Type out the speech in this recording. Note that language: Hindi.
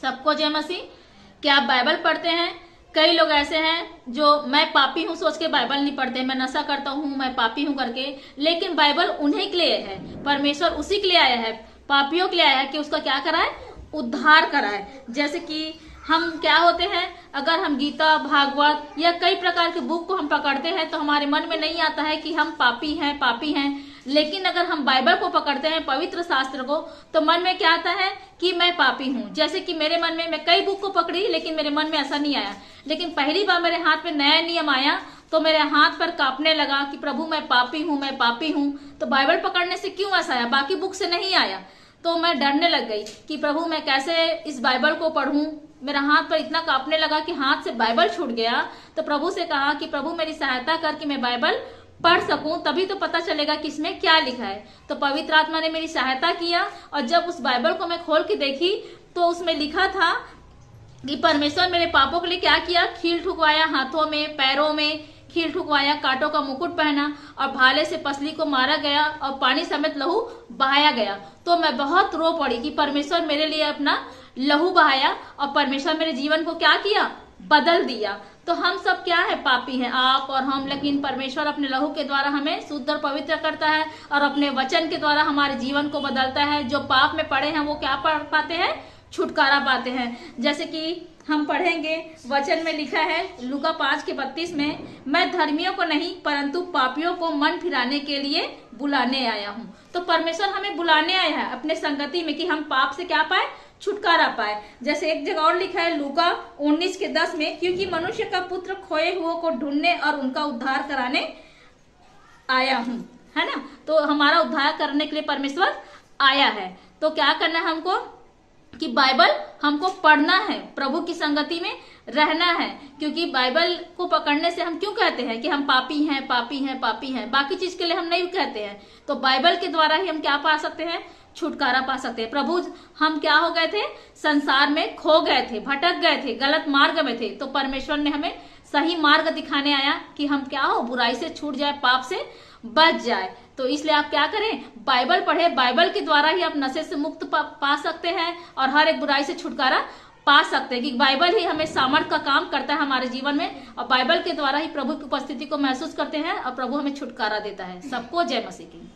सबको जय मसीह। क्या आप बाइबल पढ़ते हैं? कई लोग ऐसे हैं जो मैं पापी हूं सोच के बाइबल नहीं पढ़ते, मैं नशा करता हूं, मैं पापी हूं करके। लेकिन बाइबल उन्हीं के लिए है, परमेश्वर उसी के लिए आया है, पापियों के लिए आया है कि उसका क्या कराए, उद्धार कराए। जैसे कि हम क्या होते हैं, अगर हम गीता, भागवत या कई प्रकार के बुक को हम पकड़ते हैं तो हमारे मन में नहीं आता है कि हम पापी हैं, पापी हैं। लेकिन अगर हम बाइबल को पकड़ते हैं, पवित्र शास्त्र को, तो मन में क्या आता है कि मैं पापी हूं। जैसे कि मेरे मन में, मैं कई बुक को पकड़ी लेकिन मेरे मन में ऐसा नहीं आया, लेकिन पहली बार मेरे हाथ में नया नियम आया तो मेरे हाथ पर कांपने लगा कि प्रभु मैं पापी हूं, मैं पापी हूं। तो बाइबल पकड़ने से क्यों ऐसा आया, बाकी बुक से नहीं आया। तो मैं डरने लग गई कि प्रभु मैं कैसे इस बाइबल को पढ़ूं। मेरा हाथ पर इतना कांपने लगा कि हाथ से बाइबल छूट गया। तो प्रभु से कहा कि प्रभु मेरी सहायता कर कि मैं बाइबल पढ़ सकूं, तभी तो पता चलेगा कि इसमें क्या लिखा है। तो पवित्र आत्मा ने मेरी सहायता किया और जब उस बाइबल को मैं खोल के देखी तो उसमें लिखा था कि परमेश्वर मेरे पापों के लिए क्या किया, खील ठुकवाया, हाथों में पैरों में खील ठुकवाया, कांटों का मुकुट पहना और भाले से पसली को मारा गया और पानी समेत लहू बहाया गया। तो मैं बहुत रो पड़ी कि परमेश्वर मेरे लिए अपना लहू बहाया और परमेश्वर मेरे जीवन को क्या किया, बदल दिया। तो हम सब क्या है, पापी हैं, आप और हम, लेकिन परमेश्वर अपने लहू के द्वारा हमें शुद्ध और पवित्र करता है और अपने वचन के द्वारा हमारे जीवन को बदलता है। जो पाप में पड़े हैं वो क्या पाते हैं, छुटकारा पाते हैं। जैसे कि हम पढ़ेंगे, वचन में लिखा है लूका 5:32 में, मैं धर्मियों को नहीं परंतु पापियों को मन फिराने के लिए बुलाने आया हूं। तो परमेश्वर हमें बुलाने आया है अपने संगति में कि हम पाप से क्या पाए, छुटकारा पाए। जैसे एक जगह और लिखा है लूका 19:10 में, क्योंकि मनुष्य का पुत्र खोए हुओं को ढूंढने और उनका उद्धार कराने आया हूं, है ना। तो हमारा उद्धार करने के लिए परमेश्वर आया है। तो क्या करना है हमको कि बाइबल हमको पढ़ना है, प्रभु की संगति में रहना है। क्योंकि बाइबल को पकड़ने से हम क्यों कहते हैं कि हम पापी हैं, पापी हैं, पापी हैं, बाकी चीज के लिए हम नहीं कहते हैं। तो बाइबल के द्वारा ही हम क्या पा सकते हैं, छुटकारा पा सकते हैं। प्रभु हम क्या हो गए थे, संसार में खो गए थे, भटक गए थे, गलत मार्ग में थे। तो परमेश्वर ने हमें सही मार्ग दिखाने आया कि हम क्या हो, बुराई से छूट जाए, पाप से बच जाए। तो इसलिए आप क्या करें, बाइबल पढ़े। बाइबल के द्वारा ही आप नशे से मुक्त पा सकते हैं और हर एक बुराई से छुटकारा पा सकते हैं, कि बाइबल ही हमें सामर्थ का काम करता है हमारे जीवन में। और बाइबल के द्वारा ही प्रभु की उपस्थिति को महसूस करते हैं और प्रभु हमें छुटकारा देता है। सबको जय मसीह की।